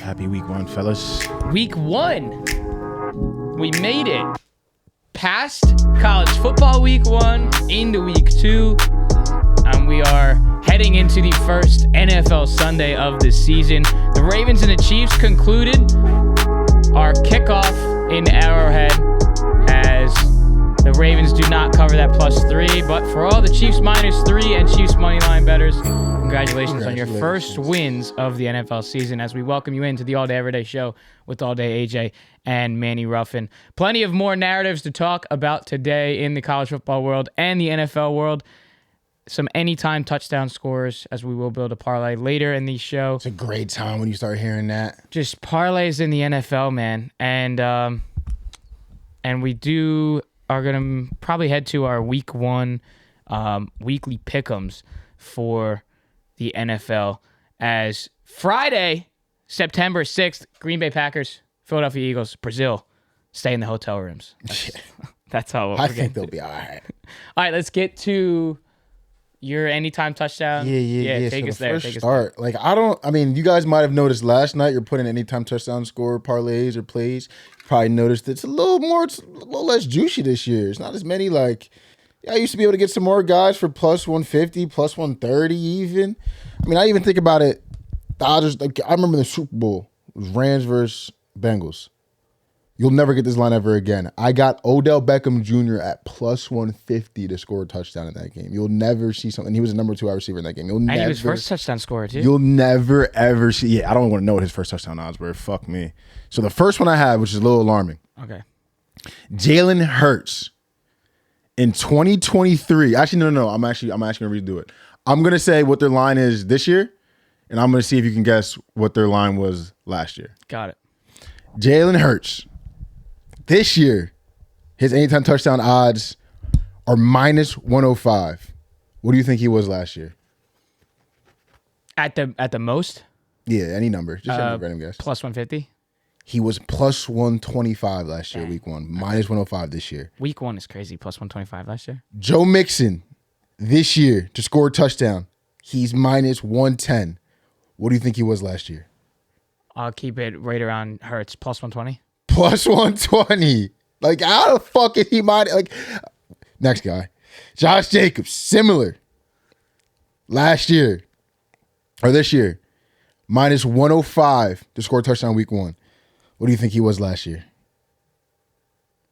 Happy week one, fellas. Week one. We made it past college football week one into week two. And we are heading into the first NFL Sunday of the season. The Ravens and the Chiefs concluded our kickoff in Arrowhead as the Ravens do not cover that +3. But for all the Chiefs -3 and Chiefs moneyline bettors, congratulations on your first wins of the NFL season as we welcome you into the All Day Everyday Show with All Day AJ and Manny Ruffin. Plenty of more narratives to talk about today in the college football world and the NFL world. Some anytime touchdown scores as we will build a parlay later in the show. It's a great time when you start hearing that. Just parlays in the NFL, man. And we are going to probably head to our week one weekly pick'ems for the NFL as Friday, September 6th, Green Bay Packers, Philadelphia Eagles, Brazil, stay in the hotel rooms. That's how I think they'll be all right. All right, let's get to your anytime touchdown. Yeah. Take so us the there. First start. You guys might have noticed last night you're putting anytime touchdown score parlays or plays. Probably noticed it's a little less juicy this year. It's not as many I used to be able to get some more guys for +150, +130 even. I mean, I even think about it. Dodgers, I remember the Super Bowl. It was Rams versus Bengals. You'll never get this line ever again. I got Odell Beckham Jr. at +150 to score a touchdown in that game. You'll never see something. He was a number 2 wide receiver in that game. And he was first touchdown scorer too. You'll never ever see. Yeah, I don't want to know what his first touchdown odds were. Fuck me. So the first one I have, which is a little alarming. Okay. Jalen Hurts in 2023. Actually, no. I'm actually gonna redo it. I'm gonna say what their line is this year, and I'm gonna see if you can guess what their line was last year. Got it. Jalen Hurts this year, his anytime touchdown odds are -105. What do you think he was last year? At the most? Yeah, any number. Just a random guess. +150. He was +125 last year, week one. -105 this year. Week one is crazy. +125 last year. Joe Mixon this year to score a touchdown. He's -110. What do you think he was last year? I'll keep it right around Hurts. +120. +120. How the fuck is he next guy. Josh Jacobs, similar. Last year, or this year, -105 to score a touchdown week one. What do you think he was last year?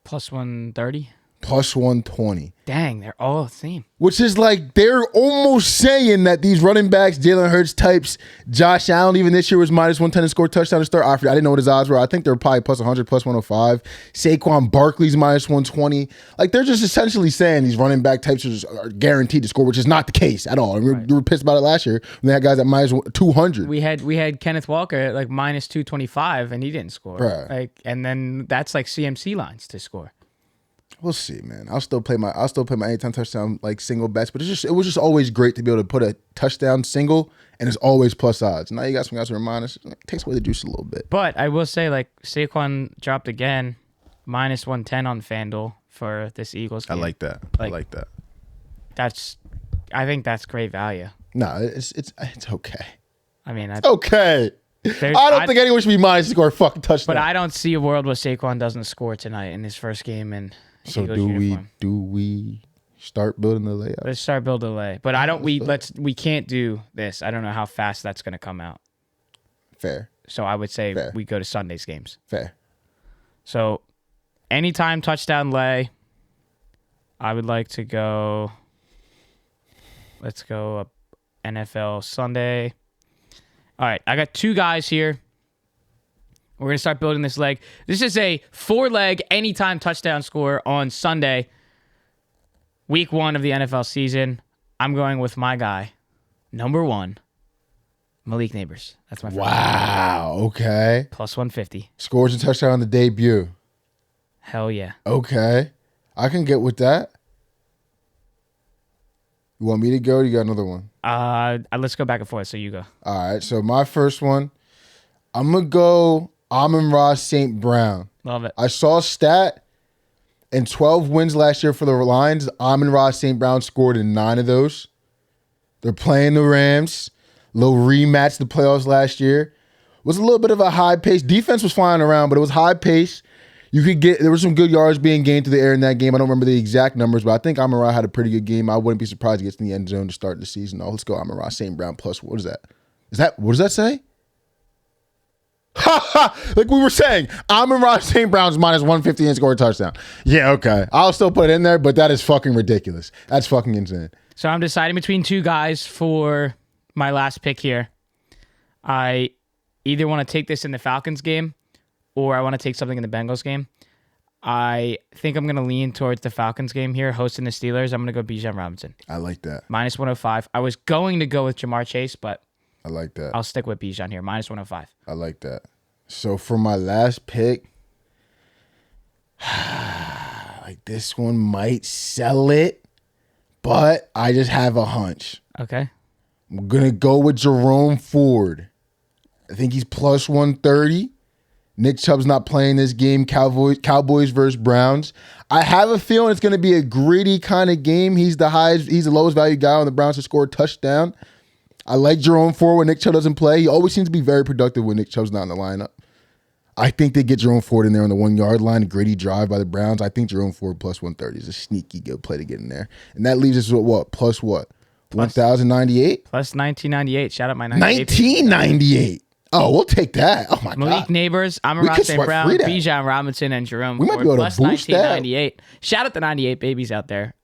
+130. +120. Dang, they're all the same. Which is they're almost saying that these running backs, Jalen Hurts types, Josh Allen even this year was -110 to score a touchdown to start. I didn't know what his odds were. I think they're probably +100, +105. Saquon Barkley's -120. They're just essentially saying these running back types are guaranteed to score, which is not the case at all. And we were pissed about it last year when they had guys at -200. We had Kenneth Walker at -225 and he didn't score. Right. And then that's CMC lines to score. We'll see, man. I'll still play my anytime touchdown single bets, but it was just always great to be able to put a touchdown single, and it's always plus odds. Now you got some guys who are minus. It takes away the juice a little bit. But I will say, Saquon dropped again, -110 on FanDuel for this Eagles game. I like that. I like that. I think that's great value. No, it's okay. I mean, it's okay. I don't think anyone should be minus to score a fucking touchdown. But I don't see a world where Saquon doesn't score tonight in his first game and. So do we start building the layout? Let's start building the lay. But we can't do this. I don't know how fast that's going to come out. Fair. So I would say we go to Sunday's games. Fair. So anytime touchdown lay, I would like to go. Let's go NFL Sunday. All right, I got 2 guys here. We're going to start building this leg. This is a 4-leg anytime touchdown score on Sunday, week 1 of the NFL season. I'm going with my guy, number 1, Malik Neighbors. That's my first. Wow, okay. +150. Scores and touchdown on the debut. Hell yeah. Okay. I can get with that. You want me to go or you got another one? Let's go back and forth, so you go. All right, so my first one, I'm going to go Amon-Ra St. Brown. Love it. I saw a stat in 12 wins last year for the Lions. Amon-Ra St. Brown scored in 9 of those. They're playing the Rams. Little rematch the playoffs last year. Was a little bit of a high pace. Defense was flying around, but it was high pace. There were some good yards being gained through the air in that game. I don't remember the exact numbers, but I think Amon-Ra had a pretty good game. I wouldn't be surprised he gets in the end zone to start the season. Oh, let's go Amon-Ra, St. Brown plus. What is that? What does that say? Like we were saying, Amon-Ra St. Brown's minus 150 and score a touchdown. Yeah, okay. I'll still put it in there, but that is fucking ridiculous. That's fucking insane. So I'm deciding between two guys for my last pick here. I either want to take this in the Falcons game or I want to take something in the Bengals game. I think I'm going to lean towards the Falcons game here, hosting the Steelers. I'm going to go Bijan Robinson. I like that. Minus 105. I was going to go with Jamar Chase, but I like that. I'll stick with Bijan here. Minus 105. I like that. So for my last pick, like this one might sell it, but I just have a hunch. Okay. I'm going to go with Jerome Ford. I think he's plus 130. Nick Chubb's not playing this game. Cowboys versus Browns. I have a feeling it's going to be a gritty kind of game. He's the lowest value guy on the Browns to score a touchdown. I like Jerome Ford when Nick Chubb doesn't play. He always seems to be very productive when Nick Chubb's not in the lineup. I think they get Jerome Ford in there on the 1 yard line, a gritty drive by the Browns. I think Jerome Ford plus 130 is a sneaky good play to get in there. And that leaves us with what? Plus what? 1,098? Plus 1998. Shout out my 98. 1998. Oh, we'll take that. Oh, my Malik God. Neighbors, Amon-Ra St. Brown, Bijan Robinson, and Jerome We might Ford. be able to Plus boost 1998. Shout out the 98 babies out there.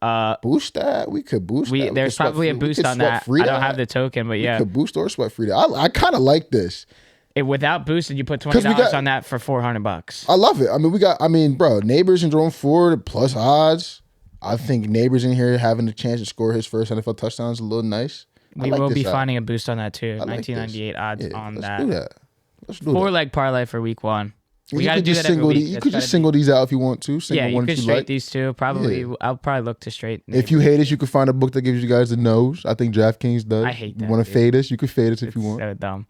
Boost that. We could boost that. There's probably a boost on that. I don't have the token, but yeah. We could boost or sweat free that. I kind of like this. Without boosted, you put $20 on that for $400. I love it. Bro, Neighbors and Jerome Ford plus odds. I think Neighbors in here having a chance to score his first NFL touchdown is a little nice. We will be finding a boost on that too. 1998 odds on that. Let's do that. 4-leg parlay for week 1. We got to do that every week. You could just single these out if you want to. You could straight these two. Probably, I'll probably look to straight. If you hate us, you could find a book that gives you guys the nose. I think DraftKings does. I hate that. You want to fade us? You could fade us if you want. So dumb.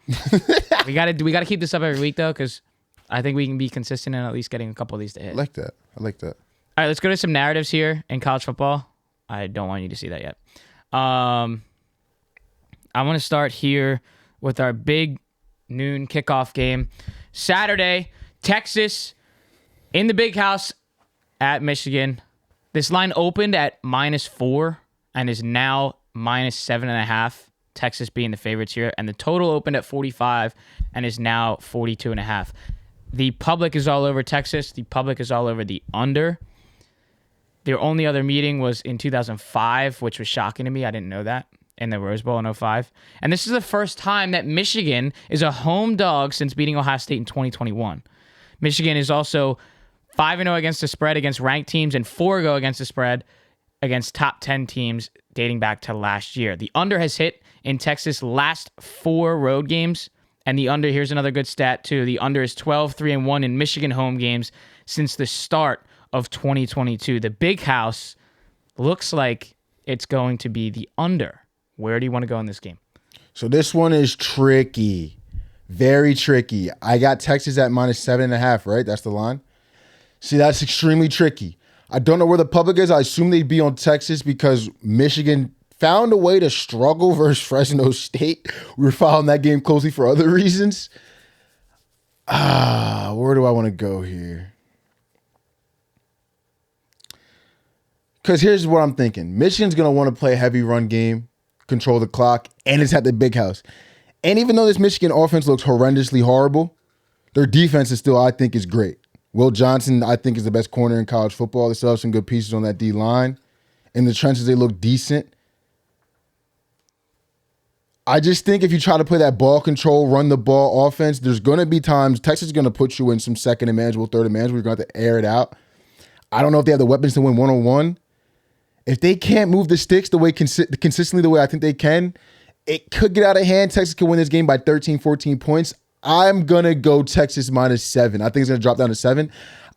we got to keep this up every week though, because I think we can be consistent in at least getting a couple of these to hit. I like that. All right, let's go to some narratives here in college football. I don't want you to see that yet. I want to start here with our big noon kickoff game. Saturday, Texas in the big house at Michigan. This line opened at -4 and is now -7.5. Texas being the favorites here. And the total opened at 45 and is now 42.5. The public is all over Texas. The public is all over the under. Their only other meeting was in 2005, which was shocking to me. I didn't know that. In the Rose Bowl in 2005. And this is the first time that Michigan is a home dog since beating Ohio State in 2021. Michigan is also 5-0 against the spread against ranked teams and 4-0 against the spread against top 10 teams dating back to last year. The under has hit in Texas' last 4 road games. And the under, here's another good stat too. The under is 12-3-1 in Michigan home games since the start of 2022. The big house looks like it's going to be the under. Where do you want to go in this game? So this one is tricky. Very tricky. I got Texas at -7.5, right? That's the line. See, that's extremely tricky. I don't know where the public is. I assume they'd be on Texas because Michigan found a way to struggle versus Fresno State. We were following that game closely for other reasons. Where do I want to go here? Because here's what I'm thinking. Michigan's going to want to play a heavy run game, control the clock, and it's at the big house. And even though this Michigan offense looks horrendously horrible, their defense is still, I think, is great. Will Johnson, I think, is the best corner in college football. They still have some good pieces on that D-line. In the trenches, they look decent. I just think if you try to play that ball control, run the ball offense, there's going to be times Texas is going to put you in some second and manageable, third and manageable. You're going to have to air it out. I don't know if they have the weapons to win one-on-one. If they can't move the sticks the way consistently the way I think they can, it could get out of hand. Texas could win this game by 13, 14 points. I'm going to go Texas -7. I think it's going to drop down to 7.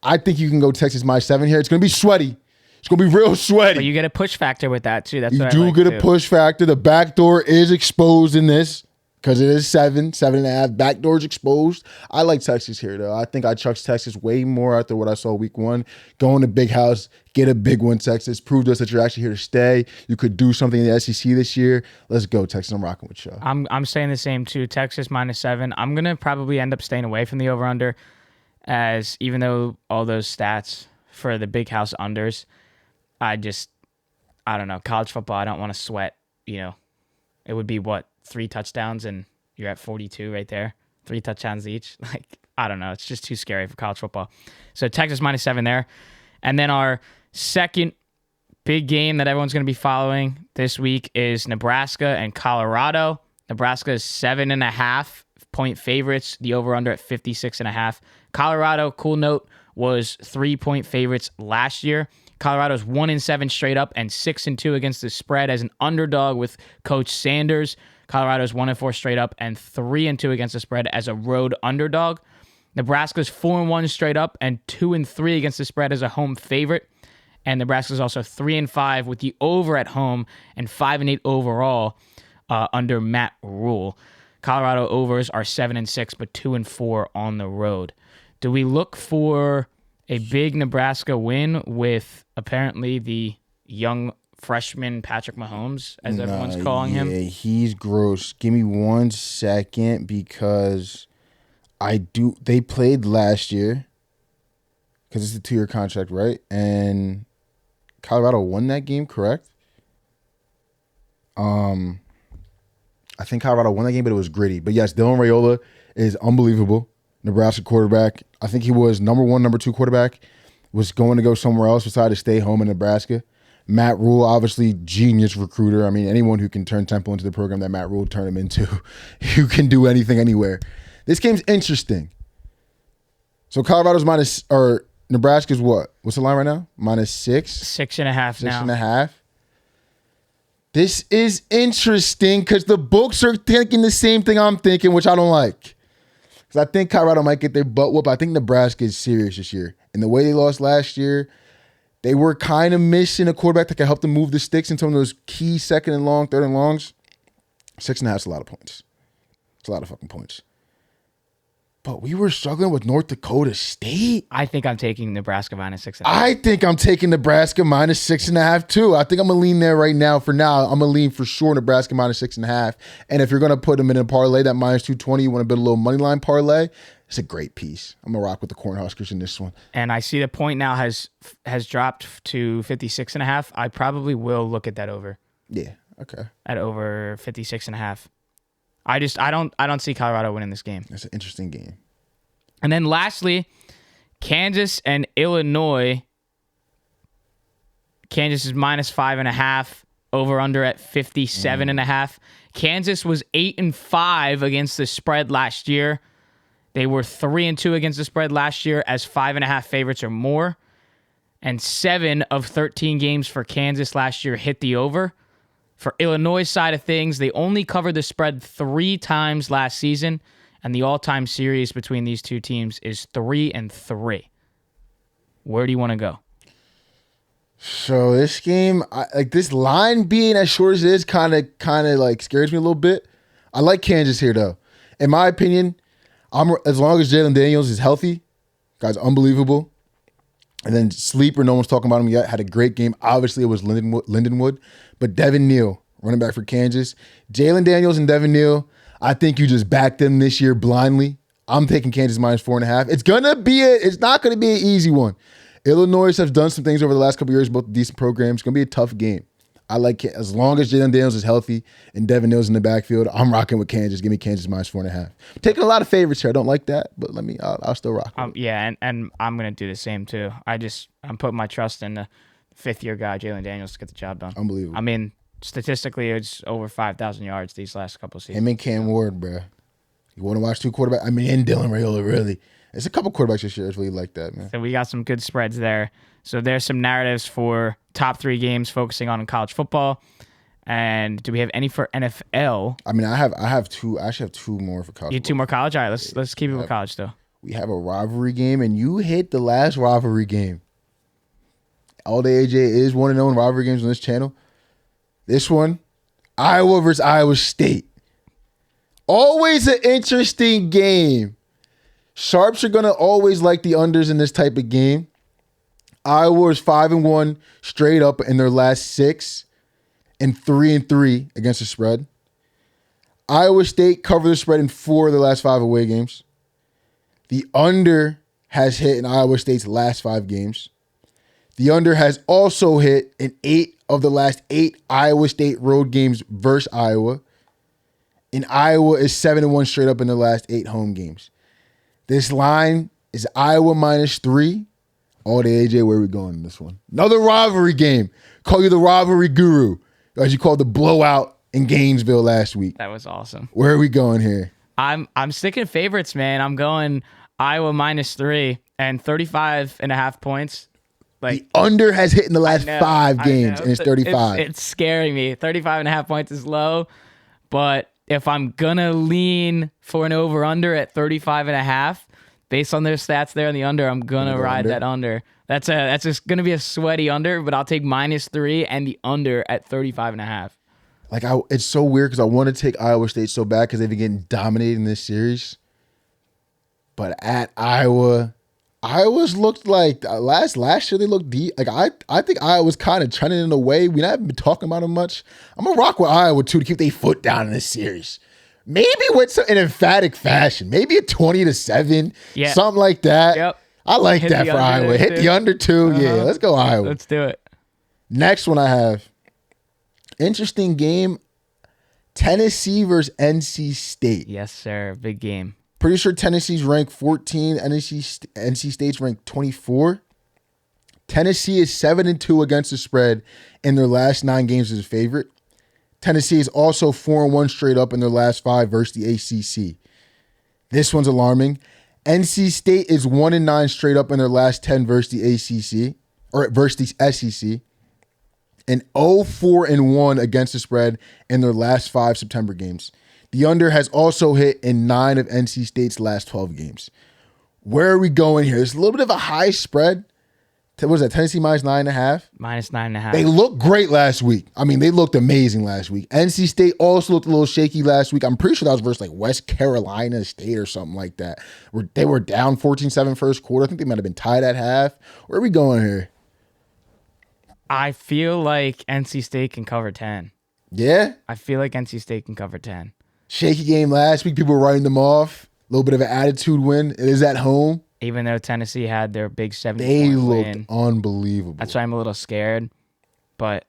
I think you can go Texas -7 here. It's going to be sweaty. It's going to be real sweaty. But you get a push factor with that, too. That's you what do I like get too. a push factor. The back door is exposed in this. because it is 7.5. Backdoors exposed. I like Texas here, though. I think I trust Texas way more after what I saw week 1. Go in the big house, get a big one, Texas. Prove to us that you're actually here to stay. You could do something in the SEC this year. Let's go, Texas. I'm rocking with y'all. I'm saying the same too. Texas -7. I'm gonna probably end up staying away from the over/under, as even though all those stats for the big house unders, I don't know. College football, I don't want to sweat. It would be what, 3 touchdowns and you're at 42 right there. 3 touchdowns each. Like, I don't know. It's just too scary for college football. So Texas -7 there. And then our second big game that everyone's going to be following this week is Nebraska and Colorado. Nebraska is 7.5 point favorites. The over-under at 56.5. Colorado, cool note, was 3-point favorites last year. Colorado's 1-7 straight up and 6-2 against the spread as an underdog with Coach Sanders. Colorado's 1-4 straight up and 3-2 against the spread as a road underdog. Nebraska's 4-1 straight up and 2-3 against the spread as a home favorite. And Nebraska's also 3-5 with the over at home and 5-8 overall under Matt Rule. Colorado overs are 7-6, but 2-4 on the road. Do we look for a big Nebraska win with apparently the young freshman Patrick Mahomes, as everyone's calling him? Yeah, he's gross. Give me 1 second because they played last year because it's a 2-year contract, right? And Colorado won that game, correct? I think Colorado won that game, but it was gritty. But yes, Dylan Raiola is unbelievable. Nebraska quarterback. I think he was number 1, number 2 quarterback. Was going to go somewhere else, decided to stay home in Nebraska. Matt Rule, obviously genius recruiter. I mean, anyone who can turn Temple into the program that Matt Rule turned him into, you can do anything anywhere. This game's interesting. So Colorado's Nebraska's what? What's the line right now? -6? 6.5 now. 6.5. This is interesting because the books are thinking the same thing I'm thinking, which I don't like. Because I think Colorado might get their butt whooped. I think Nebraska is serious this year. And the way they lost last year, they were kind of missing a quarterback that could help them move the sticks in some of those key 2nd and long, 3rd and longs. 6.5 is a lot of points. It's a lot of fucking points. But we were struggling with North Dakota State. I think I'm taking Nebraska -6.5. I think I'm taking Nebraska -6.5 too. I think I'm going to lean there right now for now. I'm going to lean for sure Nebraska -6.5. And if you're going to put them in a parlay, that -220, you want to build a little money line parlay, it's a great piece. I'm going to rock with the Cornhuskers in this one. And I see the point now has dropped to 56.5. I probably will look at that over. Yeah, okay. At over 56.5. I don't see Colorado winning this game. That's an interesting game. And then lastly, Kansas and Illinois. Kansas is -5.5, over under at 57.5. Kansas was 8-5 against the spread last year. They were 3-2 against the spread last year as 5.5 favorites or more. And 7 of 13 games for Kansas last year hit the over. For Illinois' side of things, they only covered the spread 3 times last season, and the all-time series between these two teams is 3-3. Where do you want to go? So this game, this line being as short as it is, kind of like scares me a little bit. I like Kansas here though. In my opinion, as long as Jalen Daniels is healthy, guy's unbelievable. And then sleeper, no one's talking about him yet, had a great game. Obviously, it was Lindenwood. But Devin Neal, running back for Kansas. Jalen Daniels and Devin Neal, I think you just back them this year blindly. I'm taking Kansas -4.5. It's not going to be an easy one. Illinois has done some things over the last couple of years, both decent programs. It's going to be a tough game. I like it. As long as Jalen Daniels is healthy and Devin Neal's in the backfield, I'm rocking with Kansas. Give me Kansas -4.5. Taking a lot of favorites here. I don't like that, but I'll still rock. Yeah, and I'm going to do the same too. I'm putting my trust in the 5th-year guy, Jalen Daniels, to get the job done. Unbelievable. I mean, statistically, it's over 5,000 yards these last couple of seasons. Him and Cam Ward, bro. You want to watch 2 quarterbacks? I mean, and Dylan Raiola, really. There's a couple quarterbacks this year that's really like that, man. So we got some good spreads there. So there's some narratives for top 3 games focusing on college football. And do we have any for NFL? I mean, I have 2. I actually have 2 more for college. You 2 more college? All right, let's keep it with college though. We have a rivalry game, and you hit the last rivalry game. All Day AJ is 1-0 in rivalry games on this channel. This one, Iowa versus Iowa State. Always an interesting game. Sharps are going to always like the unders in this type of game. Iowa is 5-1 straight up in their last 6 and 3-3 against the spread. Iowa State covered the spread in 4 of their last 5 away games. The under has hit in Iowa State's last 5 games. The under has also hit in 8 of the last 8 Iowa State road games versus Iowa. And Iowa is 7-1 straight up in the last 8 home games. This line is Iowa -3. Oh, the AJ, where are we going in this one? Another rivalry game. Call you the rivalry guru, as you called the blowout in Gainesville last week. That was awesome. Where are we going here? I'm sticking favorites, man. I'm going Iowa -3 and 35.5 points. The under has hit in the last 5 games, and it's 35. It's scaring me. 35.5 points is low, but if I'm gonna lean for an over/under at 35.5, based on their stats there on the under, I'm gonna ride that under. That's just gonna be a sweaty under, but I'll take -3 and the under at 35.5. Like it's so weird because I want to take Iowa State so bad because they've been getting dominated in this series, but at Iowa's looked like last year they looked deep. Like I think Iowa's kind of trending in a way we haven't been talking about them much. I'm gonna rock with Iowa too to keep their foot down in this series. Maybe with an emphatic fashion, maybe a 20-7, something like that. Yep. I like that for Iowa. Hit the under too. Yeah, let's go Iowa. Let's do it. Next one I have. Interesting game. Tennessee versus NC State. Yes, sir. Big game. Pretty sure Tennessee's ranked 14. NC State's ranked 24. Tennessee is 7-2 against the spread in their last 9 games as a favorite. Tennessee is also 4-1 straight up in their last 5 versus the ACC. This one's alarming. NC State is 1-9 straight up in their last 10 versus the ACC or versus the SEC. And 0-4-1 against the spread in their last 5 September games. The under has also hit in 9 of NC State's last 12 games. Where are we going here? It's a little bit of a high spread. What was that? Tennessee -9.5? -9.5. They looked great last week. I mean, they looked amazing last week. NC State also looked a little shaky last week. I'm pretty sure that was versus like West Carolina State or something like that. Where they were down 14-7 first quarter. I think they might have been tied at half. Where are we going here? I feel like NC State can cover 10. Yeah? I feel like NC State can cover 10. Shaky game last week. People were writing them off. A little bit of an attitude win. It is at home. Even though Tennessee had their big 70-point They looked win. unbelievable. That's why I'm a little scared. But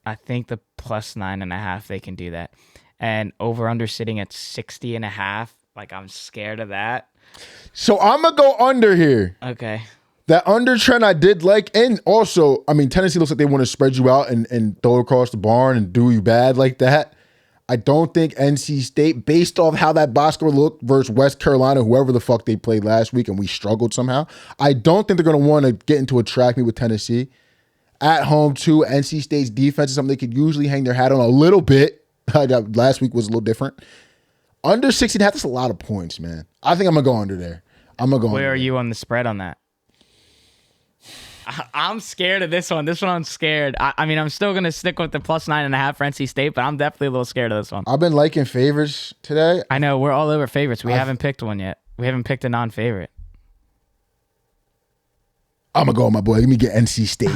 I think the +9.5, they can do that. And over/under sitting at 60.5. Like, I'm scared of that. So I'm going to go under here. Okay. That under trend I did like. And also, I mean, Tennessee looks like they want to spread you out and throw across the barn and do you bad like that. I don't think NC State, based off how that box score looked versus West Carolina, whoever the fuck they played last week, and we struggled somehow, I don't think they're going to want to get into a track meet with Tennessee. At home, too, NC State's defense is something they could usually hang their hat on a little bit. Last week was a little different. Under 60.5, that's a lot of points, man. I think I'm going to go under there. Where are you on the spread on that? I'm scared of this one. This one I'm scared. I mean, I'm still going to stick with the +9.5 for NC State, but I'm definitely a little scared of this one. I've been liking favorites today. I know. We're all over favorites. We haven't picked one yet. We haven't picked a non-favorite. I'm going to go with my boy. Let me get NC State.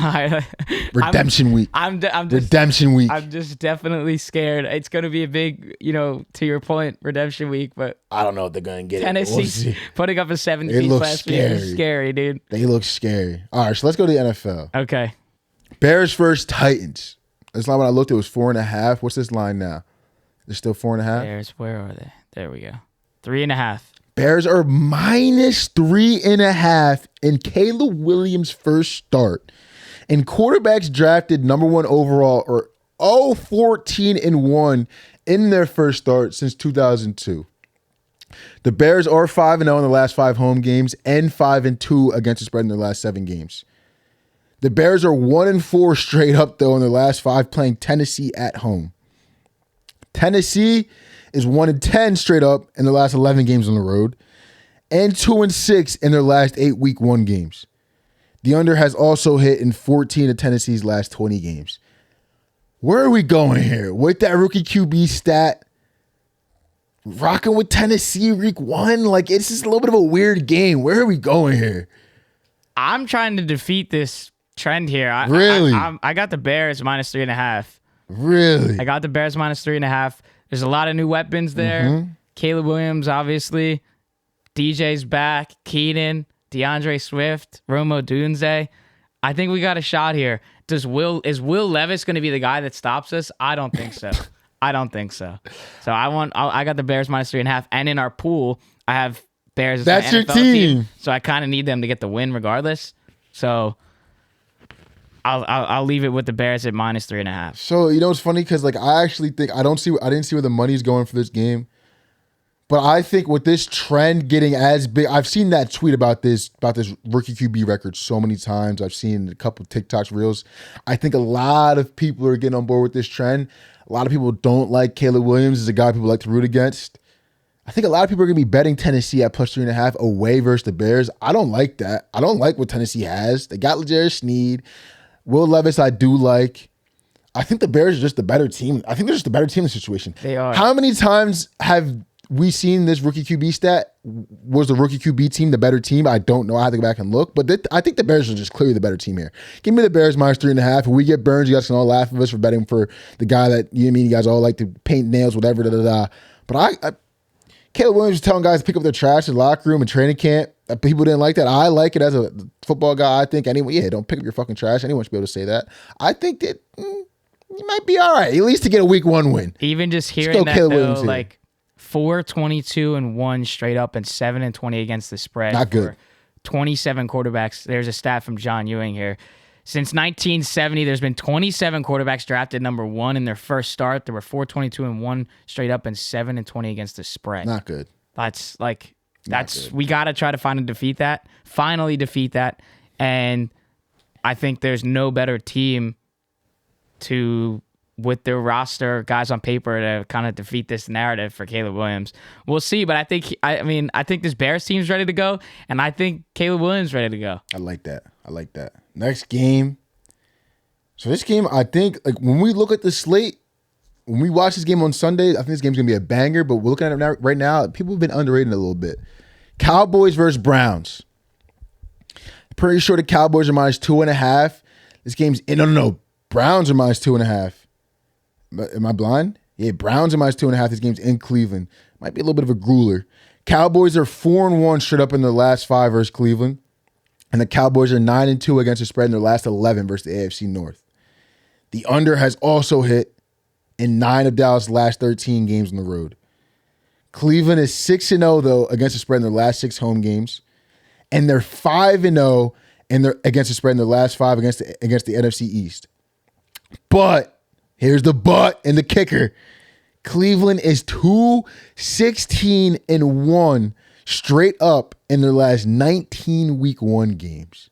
Redemption week. Redemption week. I'm just definitely scared. It's going to be a big, to your point, redemption week, but I don't know if they're going to get Tennessee putting up a 70 piece last week is scary, dude. They look scary. All right, so let's go to the NFL. Okay. Bears versus Titans. This line when I looked, it was 4.5. What's this line now? It's still 4.5? Bears, where are they? There we go. 3.5. Bears are -3.5 in Caleb Williams' first start. And quarterbacks drafted number 1 overall or 0-14-1 in their first start since 2002. The Bears are 5-0 in the last 5 home games and 5-2 against the spread in their last 7 games. The Bears are 1-4 straight up, though, in their last 5 playing Tennessee at home. Tennessee is 1-10 straight up in their last 11 games on the road and 2-6 in their last 8 week 1 games. The under has also hit in 14 of Tennessee's last 20 games. Where are we going here? With that rookie QB stat, Rocking with Tennessee week 1. Like, it's just a little bit of a weird game. Where are we going here? I'm trying to defeat this trend here. Really? I got the Bears minus 3.5. Really? I got the Bears minus 3.5. There's a lot of new weapons there. Caleb Williams, obviously. DJ's back. Keenan, DeAndre Swift, Romo Dunze. I think we got a shot here. Is Will Levis going to be the guy that stops us? I don't think so. I don't think so. So I got the Bears minus 3.5. And in our pool, I have Bears as That's my your NFL team. So I kind of need them to get the win regardless. So I'll leave it with the Bears at minus 3.5. So, you know, it's funny because, like, I actually think I didn't see where the money's going for this game. But I think with this trend getting as big, I've seen that tweet about this rookie QB record so many times. I've seen a couple of TikToks, reels. I think a lot of people are getting on board with this trend. A lot of people don't like Caleb Williams as a guy people like to root against. I think a lot of people are going to be betting Tennessee at plus 3.5 away versus the Bears. I don't like that. I don't like what Tennessee has. They got L'Jarius Sneed. Will Levis, I do like. I think the Bears are just the better team. I think they're just the better team in the situation. They are. How many times have we seen this rookie QB stat? Was the rookie QB team the better team? I don't know. I have to go back and look. But I think the Bears are just clearly the better team here. Give me the Bears minus 3.5. If we get Burns, you guys can all laugh at us for betting for the guy that you guys all like to paint nails, whatever. But Caleb Williams was telling guys to pick up their trash in the locker room and training camp. People didn't like that. I like it as a football guy. I think anyone, don't pick up your fucking trash. Anyone should be able to say that. I think that you might be all right, at least to get a week 1 win. Even just hearing that, though, like 4-22-1 straight up and 7-20 against the spread. Not good. 27 quarterbacks. There's a stat from John Ewing here. Since 1970, there's been 27 quarterbacks drafted number 1 in their first start. There were 4-22-1 straight up and 7-20 against the spread. Not good. We got to try to finally defeat that. And I think there's no better team with their roster, guys on paper, to kind of defeat this narrative for Caleb Williams. We'll see, but I think this Bears team's ready to go, and I think Caleb Williams ready to go. I like that. Next game. So this game, I think, like, when we look at the slate, when we watch this game on Sunday, I think this game's going to be a banger, but we're looking at it right now, people have been underrated a little bit. Cowboys versus Browns. Pretty sure the Cowboys are minus 2.5. This game's no. Browns are minus 2.5. Am I blind? Yeah, Browns are minus 2.5. This game's in Cleveland. Might be a little bit of a grueler. Cowboys are 4-1 straight up in their last 5 versus Cleveland. And the Cowboys are 9-2 against the spread in their last 11 versus the AFC North. The under has also hit in 9 of Dallas' last 13 games on the road. Cleveland is 6-0, though, against the spread in their last 6 home games. And they're 5-0 against the spread in their last 5 against the NFC East. But here's the but and the kicker. Cleveland is 2-16-1 straight up in their last 19 week 1 games.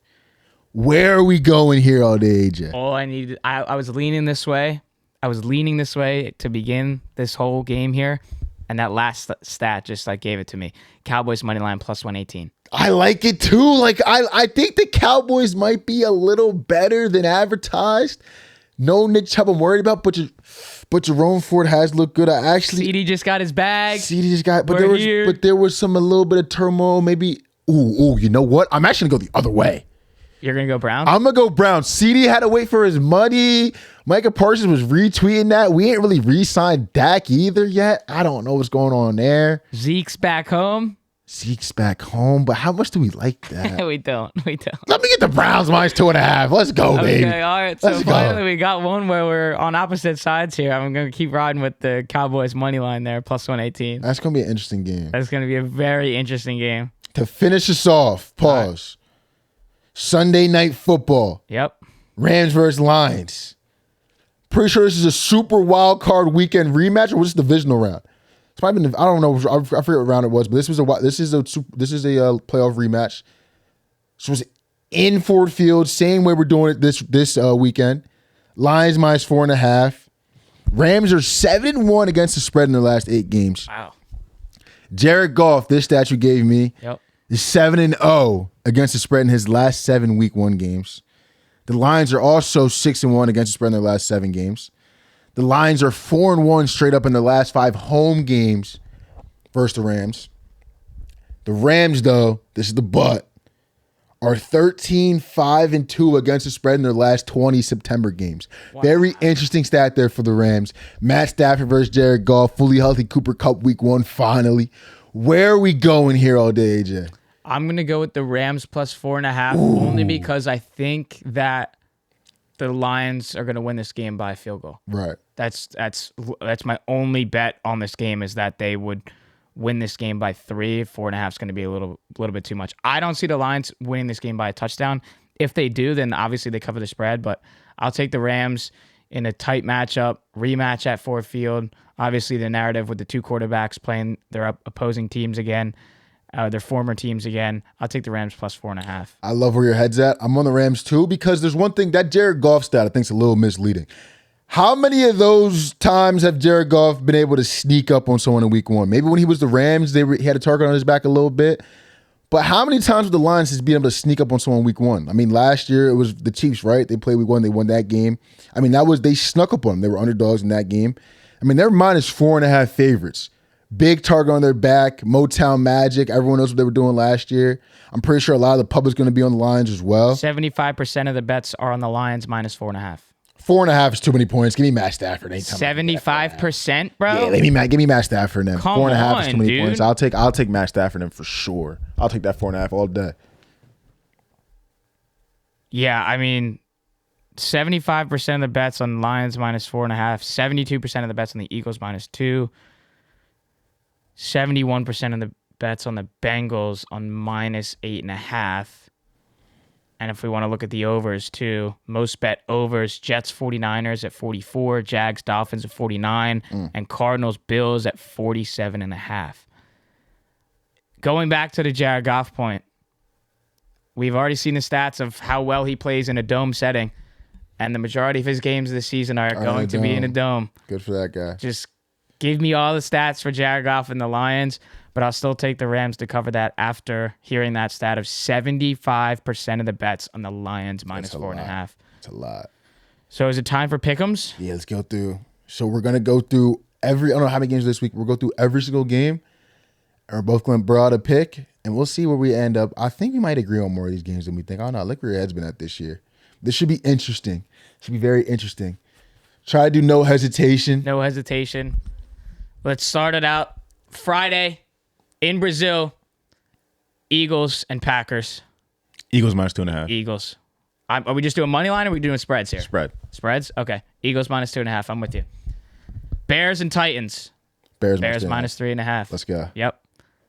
Where are we going here all day, AJ? I was leaning this way. I was leaning this way to begin this whole game here. And that last stat just gave it to me. Cowboys money line plus 118. I like it too. Like, I think the Cowboys might be a little better than advertised. No Nick Chubb I'm worried about, but Jerome Ford has looked good. CD just got his bag. But there was a little bit of turmoil. Maybe. You know what? I'm actually gonna go the other way. You're gonna go Browns? I'm gonna go Browns. CD had to wait for his money. Micah Parsons was retweeting that. We ain't really re-signed Dak either yet. I don't know what's going on there. Zeke's back home, but how much do we like that? We don't. Let me get the Browns minus 2.5. Let's go, baby. Okay, all right. So finally we got one where we're on opposite sides here. I'm going to keep riding with the Cowboys money line there, plus 118. That's going to be an interesting game. That's going to be a very interesting game. To finish us off, pause. Right. Sunday Night Football. Yep. Rams versus Lions. Pretty sure this is a super wild card weekend rematch, or was this divisional round? It's probably been, I don't know. I forget what round it was, but this is a playoff rematch. So it was in Ford Field, same way we're doing it this weekend. Lions minus 4.5. Rams are 7-1 against the spread in their last 8 games. Wow. Jared Goff, this stat you gave me, yep, is 7-0 against the spread in his last 7 week 1 games. The Lions are also 6-1 against the spread in their last 7 games. The Lions are 4-1 straight up in their last 5 home games versus the Rams. The Rams, though, this is the but, are 13-5-2 against the spread in their last 20 September games. Wow. Very interesting stat there for the Rams. Matt Stafford versus Jared Goff, fully healthy Cooper Kupp week 1, finally. Where are we going here all day, AJ? I'm going to go with the Rams plus 4.5, only because I think that the Lions are going to win this game by a field goal. Right. That's my only bet on this game, is that they would win this game by 3. 4.5 is going to be a little bit too much. I don't see the Lions winning this game by a touchdown. If they do, then obviously they cover the spread, but I'll take the Rams in a tight matchup, rematch at Ford Field. Obviously the narrative with the two quarterbacks playing their opposing teams again, their former teams again. I'll take the Rams plus 4.5. I love where your head's at. I'm on the Rams too, because there's one thing, that Jared Goff stat I think is a little misleading. How many of those times have Jared Goff been able to sneak up on someone in week 1? Maybe when he was the Rams, he had a target on his back a little bit. But how many times with the Lions has he been able to sneak up on someone in week 1? I mean, last year it was the Chiefs, right? They played week 1, they won that game. I mean, they snuck up on them. They were underdogs in that game. I mean, they're minus 4.5 favorites. Big target on their back, Motown Magic. Everyone knows what they were doing last year. I'm pretty sure a lot of the public's going to be on the Lions as well. 75% of the bets are on the Lions minus 4.5. 4.5 is too many points. Give me Matt Stafford. 75%, bro. Yeah, give me Matt Stafford and them. Come 4.5 is too many dude. points. I'll take Matt Stafford and them for sure. I'll take that 4.5 all day. Yeah, I mean, 75% of the bets on Lions minus 4.5. 72% of the bets on the Eagles minus 2. 71% of the bets on the Bengals on minus 8.5. And if we want to look at the overs too, most bet overs, Jets 49ers at 44, Jags Dolphins at 49, and Cardinals Bills at 47.5. Going back to the Jared Goff point, we've already seen the stats of how well he plays in a dome setting, and the majority of his games this season are going to be in a dome. Good for that guy. Just give me all the stats for Jared Goff and the Lions, but I'll still take the Rams to cover that after hearing that stat of 75% of the bets on the Lions minus 4.5. That's a lot. So is it time for pick'ems? Yeah, let's go through. So we're going to go through I don't know how many games this week. We'll go through every single game, and we're both going to draw a pick, and we'll see where we end up. I think we might agree on more of these games than we think. Oh, no, look where your head's been at this year. This should be interesting. Should be very interesting. Try to do no hesitation. No hesitation. Let's start it out. Friday in Brazil, Eagles and Packers. Eagles minus 2.5. Eagles. Are we just doing money line or are we doing spreads here? Spread. Spreads? Okay. Eagles minus 2.5. I'm with you. Bears and Titans. Bears minus 3.5. Let's go. Yep.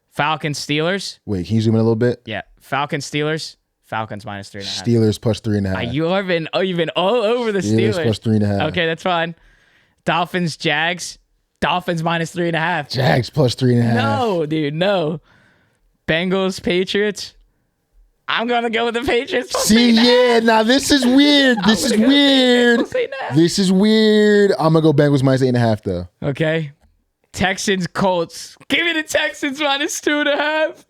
Falcons Steelers. Wait, can you zoom in a little bit? Yeah. Falcons Steelers. Falcons minus 3.5. Steelers plus 3.5. You've been all over the Steelers. Plus 3.5. Okay, that's fine. Dolphins Jags. Dolphins minus 3.5. Jags plus 3.5. No, dude, no. Bengals Patriots. I'm gonna go with the Patriots. See, yeah, now this is weird. This is weird. This is weird. I'm gonna go Bengals minus 8.5 though. Okay. Texans Colts. Give me the Texans minus 2.5.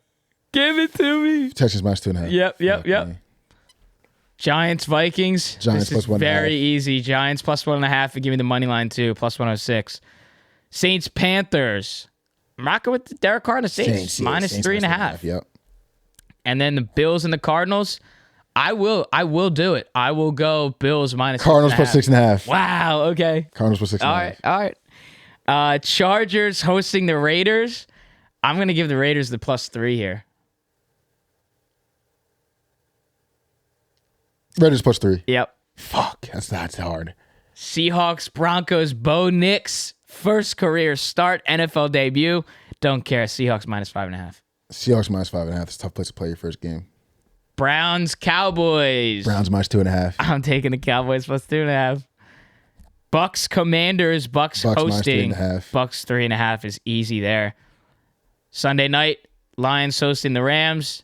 Give it to me. Texans minus 2.5. Yep. Giants Vikings. Giants this plus 1.5. Very easy. Giants plus 1.5 and give me the money line too. Plus 106. Saints Panthers. I'm rocking with the Derek Carr and the Saints. Minus 3.5. Yep. And then the Bills and the Cardinals. I will do it. I will go Bills minus Cardinals plus 6.5. Wow. Okay. Cardinals plus 6.5. All right. Chargers hosting the Raiders. I'm gonna give the Raiders the plus 3 here. Raiders plus 3. Yep. Fuck, that's hard. Seahawks Broncos. Bo Nix first career start, NFL debut. Don't care. Seahawks minus 5.5. Seahawks minus 5.5. It's a tough place to play your first game. Browns Cowboys. Browns minus 2.5. I'm taking the Cowboys plus 2.5. Bucks Commanders. Bucks hosting. Bucks 3.5 is easy there. Sunday night, Lions hosting the Rams.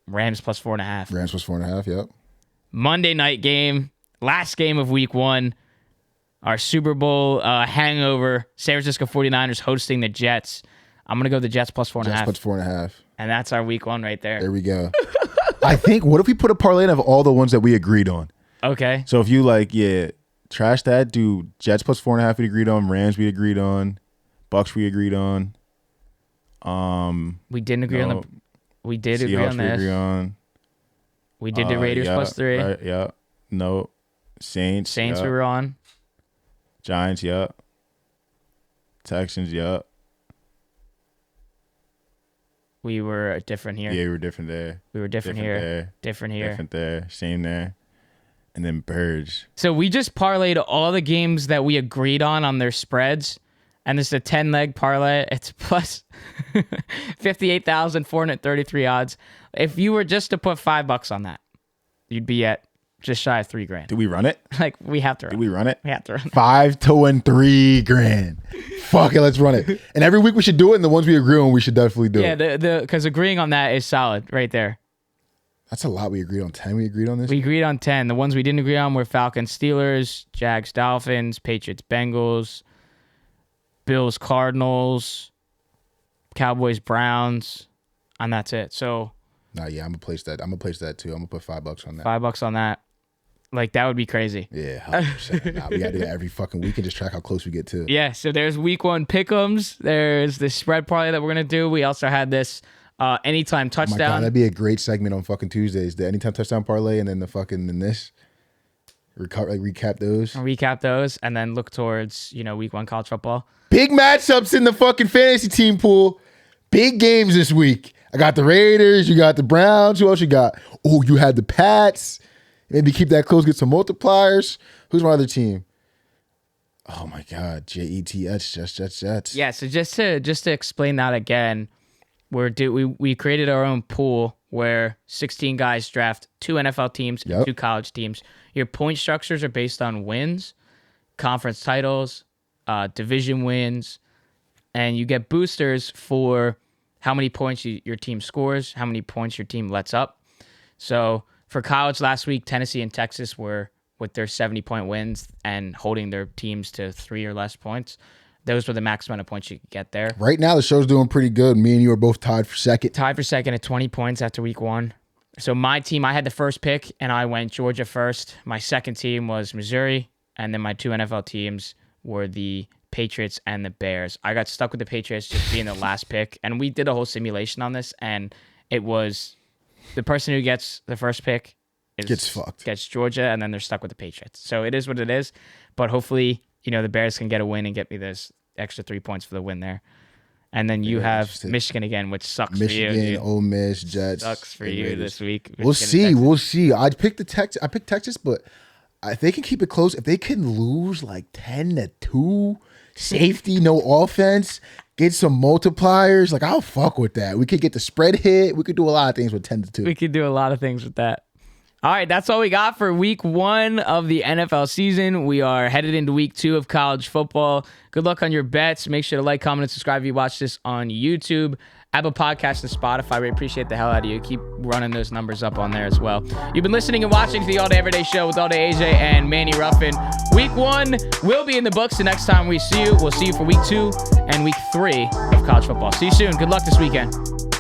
Rams plus 4.5. Rams plus 4.5. Yep. Monday night game, last game of week 1. Our Super Bowl hangover. San Francisco 49ers hosting the Jets. I'm going to go the Jets plus 4.5. Jets plus 4.5. And that's our week 1 right there. There we go. I think, what if we put a parlay of all the ones that we agreed on? Okay. So if you trash that, do Jets plus 4.5 we agreed on, Rams we agreed on, Bucks we agreed on. We didn't agree on the. We did agree Seahawks on we this. agree on. We did the Raiders Yeah, plus 3. Right, yeah. No. Saints. Saints yeah. we were on. Giants, yeah. Texans, yeah. We were different here. Yeah, we were different there. We were different here. There. Different here. Different there. Same there. And then Birds. So we just parlayed all the games that we agreed on their spreads. And this is a 10-leg parlay. It's plus 58,433 odds. If you were just to put $5 on that, you'd be at just shy of $3,000. Did we run it? Like, we have to run. Did we run it? We have to run. 5 to win $3,000. Fuck it, let's run it. And every week we should do it, and the ones we agree on, we should definitely do Yeah, it. because agreeing on that is solid right there. That's a lot. We agreed on 10. We agreed on this. We agreed on 10. The ones we didn't agree on were Falcons, Steelers, Jags, Dolphins, Patriots, Bengals, Bills, Cardinals, Cowboys, Browns, and that's it. So Nah, yeah, I'm gonna place that. I'm gonna place that too. I'm gonna put $5 on that. $5 on that. Like, that would be crazy. Yeah, 100%. Nah, we gotta do that every fucking week and just track how close we get to. Yeah, so there's week 1 pick'ems. There's the spread parlay that we're going to do. We also had this anytime Oh my God, touchdown. that'd be a great segment on fucking Tuesdays. The anytime touchdown parlay and then the fucking and this. Recap those. Recap those and then look towards, week 1 college football. Big matchups in the fucking fantasy team pool. Big games this week. I got the Raiders. You got the Browns. Who else you got? Oh, you had the Pats. Maybe keep that close. Get some multipliers. Who's my other team? Oh my God, Jets. Jets. Yeah, so just to explain that again, we created our own pool where 16 guys draft 2 NFL teams and 2 college teams. Your point structures are based on wins, conference titles, division wins, and you get boosters for how many points your team scores, how many points your team lets up. So for college last week, Tennessee and Texas were with their 70-point wins and holding their teams to 3 or less points. Those were the max amount of points you could get there. Right now, the show's doing pretty good. Me and you are both tied for second. Tied for second at 20 points after week 1. So my team, I had the first pick, and I went Georgia first. My second team was Missouri, and then my 2 NFL teams were the Patriots and the Bears. I got stuck with the Patriots just being the last pick, and we did a whole simulation on this, and it was the person who gets the first pick Gets fucked. Gets Georgia, and then they're stuck with the Patriots. So it is what it is, but hopefully, the Bears can get a win and get me this extra 3 points for the win there. And then you have Michigan again, which sucks for you. Michigan, Ole Miss, Jets. Sucks for you this week. We'll see. We'll see. I picked Texas, but if they can keep it close, if they can lose like 10-2, safety, no offense, get some multipliers, like I'll fuck with that. We could get the spread hit. We could do a lot of things with 10-2. We could do a lot of things with that. All right, that's all we got for week 1 of the NFL season. We are headed into week 2 of college football. Good luck on your bets. Make sure to like, comment, and subscribe if you watch this on YouTube, Apple Podcasts, and Spotify. We appreciate the hell out of you. Keep running those numbers up on there as well. You've been listening and watching to the All Day Everyday Show with All Day AJ and Manny Ruffin. Week 1 will be in the books. The next time we see you, we'll see you for week 2 and week 3 of college football. See you soon. Good luck this weekend.